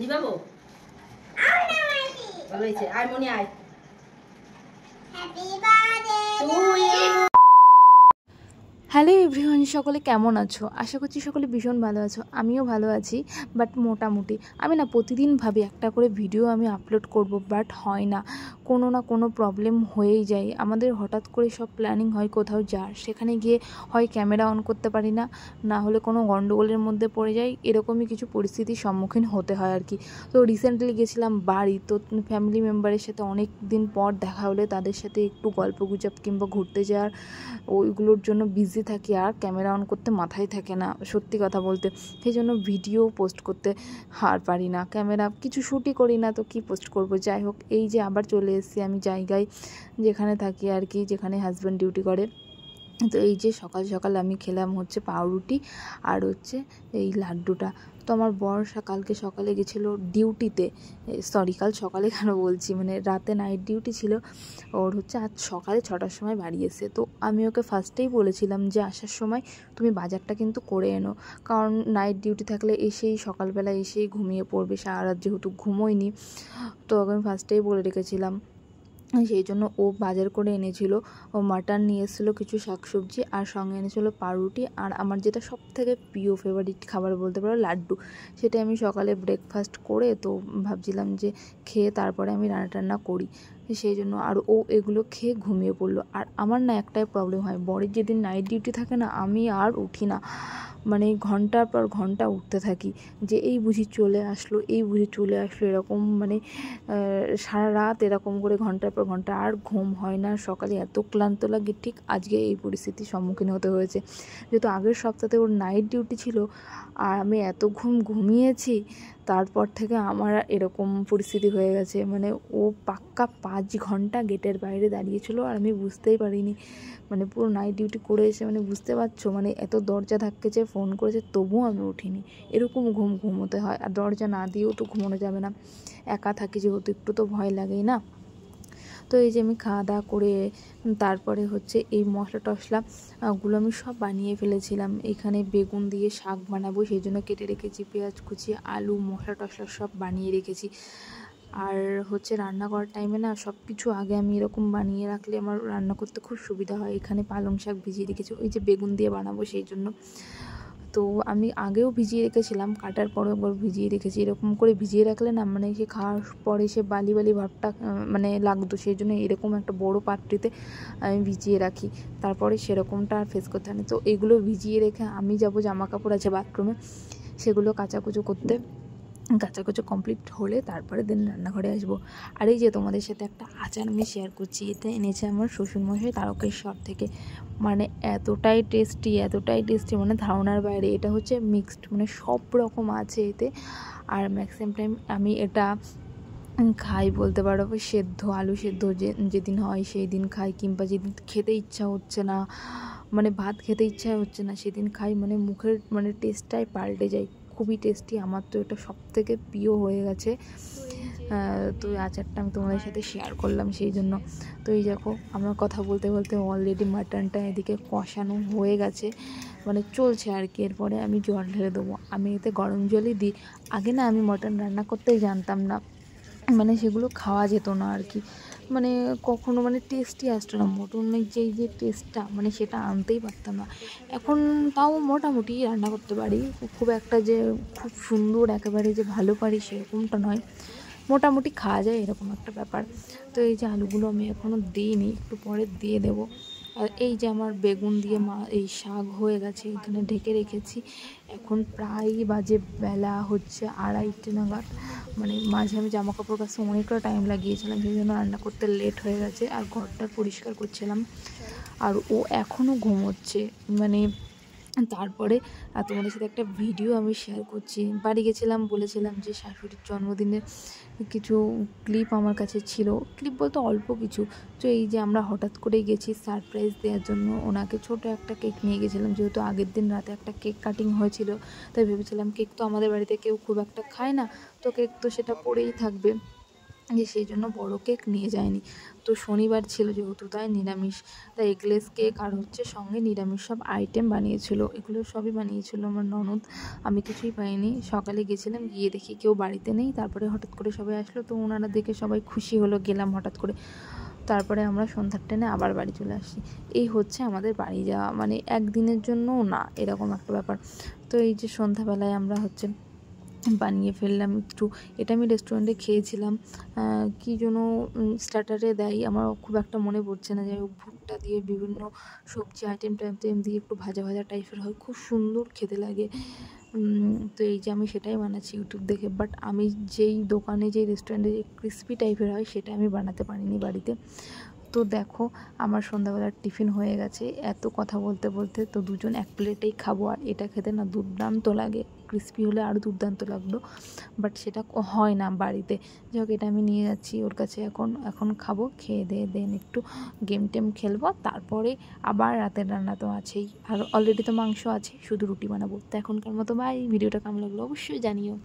নিবাবো ভালো হয়েছে আয় মনি আয় happy birthday to you. Hello everyone, সকলে কেমন আছো? আশা করছি সকলে ভীষণ ভালো আছো। আমিও ভালো আছি, বাট মোটামুটি। আমি না প্রতিদিন ভাবি একটা করে ভিডিও আমি আপলোড করব, বাট হয় না, কোনো না কোনো প্রবলেম হয়েই যায়। আমাদের হঠাৎ করে সব প্ল্যানিং হয় কোথাও যাওয়ার, সেখানে গিয়ে হয় ক্যামেরা অন করতে পারি না, না হলে কোনো গন্ডগোলের মধ্যে পড়ে যাই, এরকমই কিছু পরিস্থিতির সম্মুখীন হতে হয় আর কি। তো রিসেন্টলি গেছিলাম বাড়ি, তো ফ্যামিলি মেম্বারের সাথে অনেক দিন পর দেখা হলে তাদের সাথে একটু গল্পগুজব কিংবা ঘুরতে যাওয়ার ওইগুলোর জন্য বিজি থাকি, আর ক্যামেরা অন করতে মাথায় থাকে না সত্যি কথা বলতে। সেই জন্য ভিডিও পোস্ট করতে হার পারি না, ক্যামেরা কিছু শ্যুটই করি না, তো কি পোস্ট করব। যাই হোক, এই যে আবার চলে এসেছি আমি জায়গায় যেখানে থাকি আর কি, যেখানে হাজব্যান্ড ডিউটি করে। তো এই যে সকাল সকাল আমি খেলাম হচ্ছে পাউরুটি আর হচ্ছে এই লাড্ডুটা। তো আমার বর কালকে সকালে গেছিলো ডিউটিতে, সরি কাল সকালে কেন বলছি, মানে রাতে নাইট ডিউটি ছিল ওর, হচ্ছে আজ সকালে 6টার সময় বাড়ি এসে। তো আমি ওকে ফার্স্টেই বলেছিলাম যে আসার সময় তুমি বাজারটা কিন্তু করে এনো, কারণ নাইট ডিউটি থাকলে এসেই সকালবেলা এসেই ঘুমিয়ে পড়বে, সারা রাত যেহেতু ঘুমোয়নি। তো আমি ফার্স্টেই বলে রেখেছিলাম, সেই জন্য ও বাজার করে এনেছিল। ও মাটন নিয়ে এসেছিলো, কিছু শাকসবজি, আর সঙ্গে এনেছিলো পাউরুটি, আর আমার যেটা সব থেকে প্রিয় ফেভারিট খাবার বলতে পারো লাড্ডু। সেটা আমি সকালে ব্রেকফাস্ট করে তো ভাবছিলাম যে খেয়ে তারপরে আমি রান্না করি, সেই জন্য। আর ও এগুলো খেয়ে ঘুমিয়ে পড়লো। আর আমার না একটাই প্রবলেম হয়, বরের যেদিন নাইট ডিউটি থাকে না, আমি আর উঠি না, মানে ঘন্টার পর ঘন্টা উঠতে থাকি যে এই বুঝি চলে আসলো, এই বুঝি চলে আসলো, এরকম মানে সারা রাত এরকম করে ঘন্টার পর ঘন্টা, আর ঘুম হয় না, সকালে এত ক্লান্ত লাগে। ঠিক আজকে এই পরিস্থিতির সম্মুখীন হতে হয়েছে, যেহেতু আগের সপ্তাহে ওর নাইট ডিউটি ছিল আর আমি এত ঘুমিয়েছি, তারপর থেকে আমার এরকম পরিস্থিতি হয়ে গেছে। মানে ও পাক্কা 5 ঘন্টা গেটের বাইরে দাঁড়িয়েছিল আর আমি বুঝতেই পারিনি, মানে পুরো নাইট ডিউটি করে এসে, মানে বুঝতে পারছো, মানে এত দরজা ধাক্কেছে, ফোন করেছে, তবুও আমি উঠিনি। এরকম ঘুমোতে হয়, আর দরজা না দিয়েও তো ঘুমানো যাবে না, একা থাকি যেহেতু, একটু তো ভয় লাগেই না। তো এই যে আমি খাওয়া দাওয়া করে তারপরে হচ্ছে এই মশলাগুলো আমি সব বানিয়ে ফেলেছিলাম। এখানে বেগুন দিয়ে শাক বানাবো, সেই জন্য কেটে রেখেছি, পেঁয়াজ কুচি, আলু, মশলা সব বানিয়ে রেখেছি। আর হচ্ছে রান্না করার টাইমে না সব কিছু আগে আমি এরকম বানিয়ে রাখলে আমার রান্না করতে খুব সুবিধা হয়। এখানে পালং শাক ভিজিয়ে রেখেছি, ওই যে বেগুন দিয়ে বানাবো সেই জন্য। তো আমি আগেও ভিজিয়ে রেখেছিলাম, কাটার পরেও একবার ভিজিয়ে রেখেছি। এরকম করে ভিজিয়ে রাখলে না, মানে সে খাওয়ার পরে সে বালি ভাবটা মানে লাগতো, সেই জন্য এরকম একটা বড় পাত্রতে আমি ভিজিয়ে রাখি, তারপরে সেরকমটা আর ফেস করতে হয় না। তো এগুলো ভিজিয়ে রেখে আমি যাব, জামা কাপড় আছে বাথরুমে, সেগুলো কাচাকুচো করতে। কাচাকুচো কমপ্লিট হলে তারপরে দিন রান্নাঘরে আসবো। আর এই যে তোমাদের সাথে একটা আচার আমি শেয়ার করছি, এটা এনেছে আমার শ্বশুরমশাই তারকেশ্বর থেকে। মানে এতটাই টেস্টি, মানে ধারণার বাইরে। এটা হচ্ছে মিক্সড, মানে সব রকম আছে এতে। আর ম্যাক্সিমাম টাইম আমি এটা খাই বলতে পারো, সেদ্ধ আলু সেদ্ধ যেদিন হয় সেই দিন খাই, কিংবা যেদিন খেতে ইচ্ছা হচ্ছে না, মানে ভাত খেতে ইচ্ছা হচ্ছে না, সেদিন খাই। মানে মুখের মানে টেস্টটাই পাল্টে যায়, খুবই টেস্টি। আমার তো এটা সব থেকে প্রিয় হয়ে গেছে। তো এই আচারটা আমি তোমাদের সাথে শেয়ার করলাম সেই জন্য। তো এই দেখো, আমার কথা বলতে বলতে অলরেডি মাটনটা এদিকে কষানো হয়ে গেছে, মানে চলছে আর কি। এরপরে আমি জল ঢেলে দেবো, আমি এতে গরম জলই দিই। আগে না আমি মটন রান্না করতেই জানতাম না, মানে সেগুলো খাওয়া যেত না আর কি, মানে কখনো মানে টেস্টই আসতো না মটনের যে টেস্টটা, মানে সেটা আনতেই পারতাম না। এখন তাও মোটামুটি রান্না করতে পারি, খুব একটা যে খুব সুন্দর একেবারে যে ভালো পারি সেরকমটা নয়, মোটামুটি খাওয়া যায় এরকম একটা ব্যাপার। তো এই যে আলুগুলো আমি এখনও দিইনি, একটু পরে দিয়ে দেবো। আর এই যে আমার বেগুন দিয়ে এই শাক হয়ে গেছে, এখানে ঢেকে রেখেছি। এখন প্রায় বাজে বেলা হচ্ছে 2:30 নাগাদ, মানে মাঝে আমি জামা কাপড় কাচতে অনেকটা টাইম লাগিয়েছিলাম, সেই জন্য রান্না করতে লেট হয়ে গেছে। আর ঘরটা পরিষ্কার করছিলাম, আর ও এখনও ঘুমোচ্ছে। মানে তারপরে তোমাদের সাথে একটা ভিডিও আমি শেয়ার করছি। বাড়ি গেছিলাম, বলেছিলাম যে শাশুড়ির জন্মদিনের কিছু ক্লিপ আমার কাছে ছিল, ক্লিপ বলতে অল্প কিছু। তো এই যে আমরা হঠাৎ করেই গেছি সারপ্রাইজ দেওয়ার জন্য ওনাকে, ছোট একটা কেক নিয়ে গেছিলাম, যেহেতু আগের দিন রাতে একটা কেক কাটিং হয়েছিল, তাই ভেবেছিলাম কেক তো আমাদের বাড়িতে কেউ খুব একটা খায় না, তো কেক তো সেটা পড়েই থাকবে, যে সেই জন্য বড় কেক নিয়ে যায়নি। তো শনিবার ছিল যেহেতু, তাই নিরামিষ, তাই এগলেস কেক আর হচ্ছে সঙ্গে নিরামিষ সব আইটেম বানিয়েছিল। এগুলো সবই বানিয়েছিল আমার ননদ, আমি কিছুই পাইনি। সকালে গেছিলাম, গিয়ে দেখি কেউ বাড়িতে নেই, তারপরে হঠাৎ করে সবাই আসলো, তো ওনারা দেখে সবাই খুশি হলো, গেলাম হঠাৎ করে। তারপরে আমরা সন্ধ্যার ট্রেনে আবার বাড়ি চলে আসি। এই হচ্ছে আমাদের বাড়ি যাওয়া, মানে একদিনের জন্যও না, এরকম একটা ব্যাপার। তো এই যে সন্ধ্যাবেলায় আমরা হচ্ছে বানিয়ে ফেললাম একটু, এটা আমি রেস্টুরেন্টে খেয়েছিলাম, কী যেন স্টার্টারে দেয়, আমার খুব একটা মনে পড়ছে না, যাই হোক ভুট্টা দিয়ে বিভিন্ন সবজি আইটেম টাইটেম দিয়ে একটু ভাজা ভাজা টাইপের হয়, খুব সুন্দর খেতে লাগে। তো এই যে আমি সেটাই বানাচ্ছি ইউটিউব দেখে, বাট আমি যেই দোকানে যেই রেস্টুরেন্টে যে ক্রিস্পি টাইপের হয় সেটা আমি বানাতে পারিনি বাড়িতে। তো দেখো আমার সন্ধ্যাবেলার টিফিন হয়ে গেছে, এত কথা বলতে বলতে। তো দুজন এক প্লেটেই খাবো, আর এটা খেতে না দুর্দান্ত লাগে, ক্রিস্পি হলে আরও দুর্দান্ত লাগলো, বাট সেটা হয় না বাড়িতে। যাই হোক, এটা আমি নিয়ে যাচ্ছি ওর কাছে, এখন খাবো, খেয়ে দিয়ে দেন একটু গেম টেম খেলবো, তারপরে আবার রাতের রান্না তো আছেই, আর অলরেডি তো মাংস আছে, শুধু রুটি বানাবো। তো এখনকার মতো বাই, ভিডিওটা কেমন লাগলো অবশ্যই জানিও।